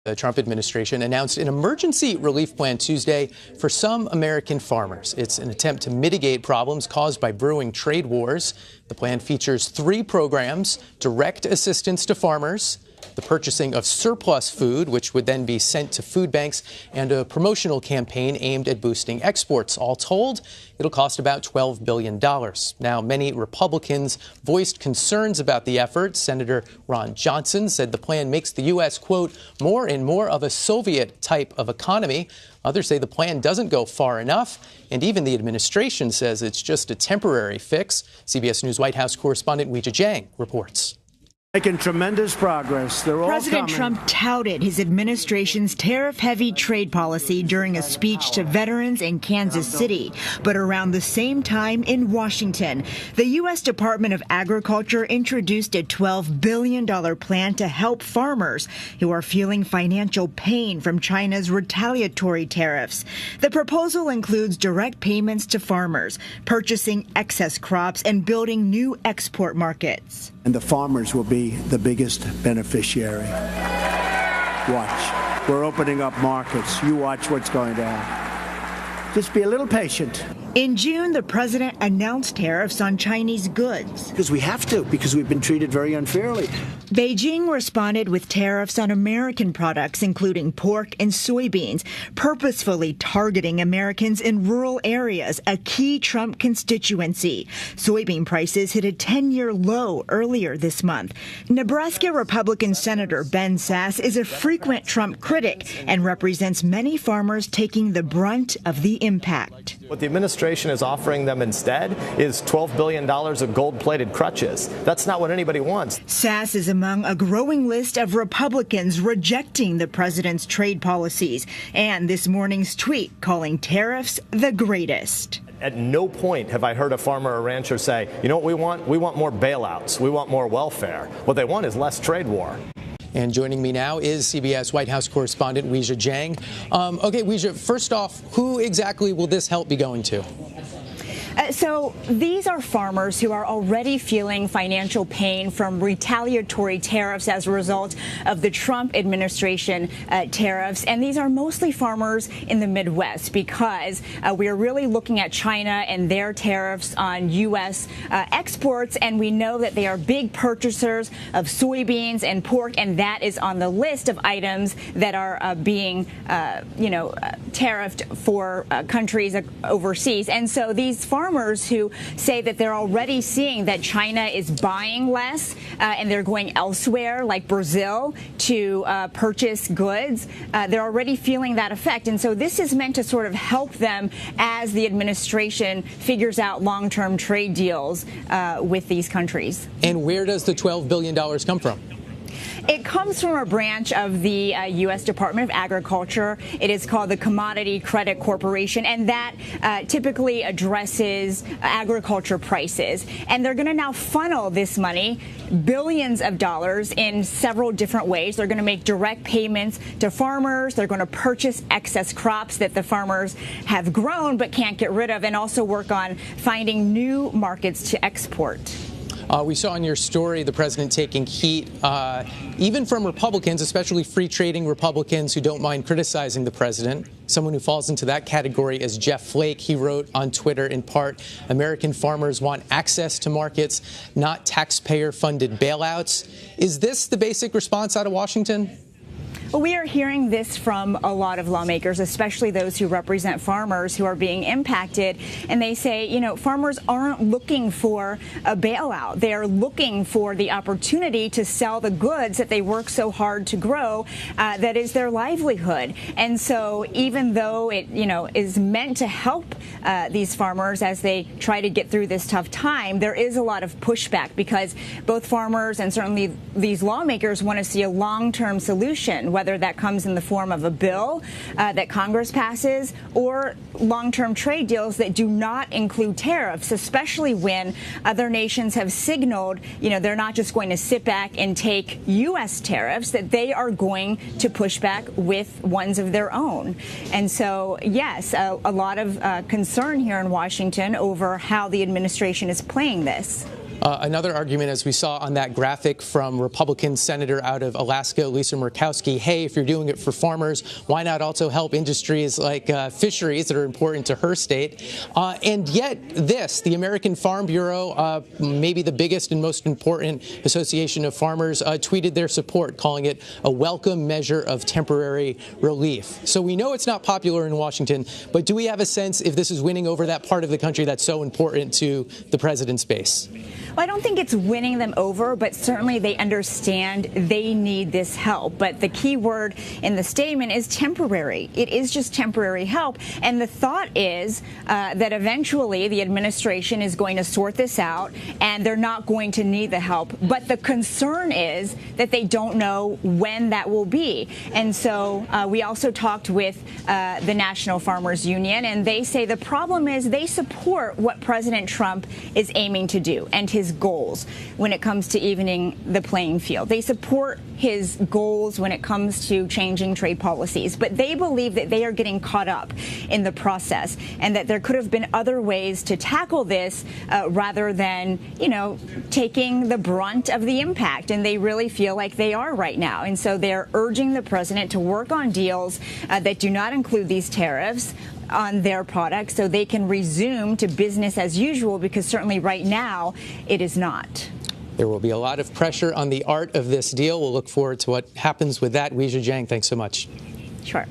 The Trump administration announced an emergency relief plan Tuesday for some American farmers. It's an attempt to mitigate problems caused by brewing trade wars. The plan features 3 programs: direct assistance to farmers, the purchasing of surplus food, which would then be sent to food banks, and a promotional campaign aimed at boosting exports. All told, it'll cost about $12 billion. Now, many Republicans voiced concerns about the effort. Senator Ron Johnson said the plan makes the U.S., quote, more and more of a Soviet type of economy. Others say the plan doesn't go far enough, and even the administration says it's just a temporary fix. CBS News White House correspondent Weijia Jiang reports. Making tremendous progress. President Trump touted his administration's tariff-heavy trade policy during a speech to veterans in Kansas City. But around the same time in Washington, the U.S. Department of Agriculture introduced a $12 billion plan to help farmers who are feeling financial pain from China's retaliatory tariffs. The proposal includes direct payments to farmers, purchasing excess crops, and building new export markets. And the farmers will be the biggest beneficiary. Watch. We're opening up markets. You watch what's going to happen. Just be a little patient. In June, the president announced tariffs on Chinese goods. Because we have to, because we've been treated very unfairly. Beijing responded with tariffs on American products, including pork and soybeans, purposefully targeting Americans in rural areas, a key Trump constituency. Soybean prices hit a 10-year low earlier this month. Nebraska Republican Senator Ben Sasse is a frequent Trump critic and represents many farmers taking the brunt of the impact. What the administration is offering them instead is $12 billion of gold-plated crutches. That's not what anybody wants. Sasse is among a growing list of Republicans rejecting the president's trade policies and this morning's tweet calling tariffs the greatest. At no point have I heard a farmer or rancher say, you know what we want? We want more bailouts. We want more welfare. What they want is less trade war. And joining me now is CBS White House correspondent Weijia Jiang. Okay, Weijia, first off, who exactly will this help be going to? So these are farmers who are already feeling financial pain from retaliatory tariffs as a result of the Trump administration tariffs. And these are mostly farmers in the Midwest because we are really looking at China and their tariffs on U.S. exports. And we know that they are big purchasers of soybeans and pork. And that is on the list of items that are being, tariffed for countries overseas. And so these farmers who say that they're already seeing that China is buying less and they're going elsewhere, like Brazil, to purchase goods, they're already feeling that effect. And so this is meant to sort of help them as the administration figures out long-term trade deals with these countries. And where does the $12 billion come from? It comes from a branch of the U.S. Department of Agriculture. It is called the Commodity Credit Corporation, and that typically addresses agriculture prices. And they're going to now funnel this money, billions of dollars, in several different ways. They're going to make direct payments to farmers. They're going to purchase excess crops that the farmers have grown but can't get rid of, and also work on finding new markets to export. We saw in your story the president taking heat, even from Republicans, especially free-trading Republicans who don't mind criticizing the president. Someone who falls into that category is Jeff Flake. He wrote on Twitter, in part, American farmers want access to markets, not taxpayer-funded bailouts. Is this the basic response out of Washington? Well, we are hearing this from a lot of lawmakers, especially those who represent farmers who are being impacted. And they say, farmers aren't looking for a bailout. They are looking for the opportunity to sell the goods that they work so hard to grow. That is their livelihood. And so even though it, is meant to help these farmers as they try to get through this tough time, there is a lot of pushback because both farmers and certainly these lawmakers want to see a long-term solution, whether that comes in the form of a bill that Congress passes or long-term trade deals that do not include tariffs, especially when other nations have signaled, they're not just going to sit back and take U.S. tariffs, that they are going to push back with ones of their own. And so, yes, a lot of concern here in Washington over how the administration is playing this. Another argument, as we saw on that graphic from Republican Senator out of Alaska, Lisa Murkowski, hey, if you're doing it for farmers, why not also help industries like fisheries that are important to her state? And yet the American Farm Bureau, maybe the biggest and most important association of farmers, tweeted their support, calling it a welcome measure of temporary relief. So we know it's not popular in Washington, but do we have a sense if this is winning over that part of the country that's so important to the president's base? Well, I don't think it's winning them over, but certainly they understand they need this help. But the key word in the statement is temporary. It is just temporary help. And the thought is that eventually the administration is going to sort this out and they're not going to need the help. But the concern is that they don't know when that will be. And so we also talked with the National Farmers Union, and they say the problem is they support what President Trump is aiming to do and his goals when it comes to evening the playing field. They support his goals when it comes to changing trade policies, but they believe that they are getting caught up in the process and that there could have been other ways to tackle this rather than, taking the brunt of the impact. And they really feel like they are right now. And so they're urging the president to work on deals that do not include these tariffs on their products so they can resume to business as usual, because certainly right now it is not. There will be a lot of pressure on the art of this deal. We'll look forward to what happens with that. Weijia Jiang, thanks so much. Sure.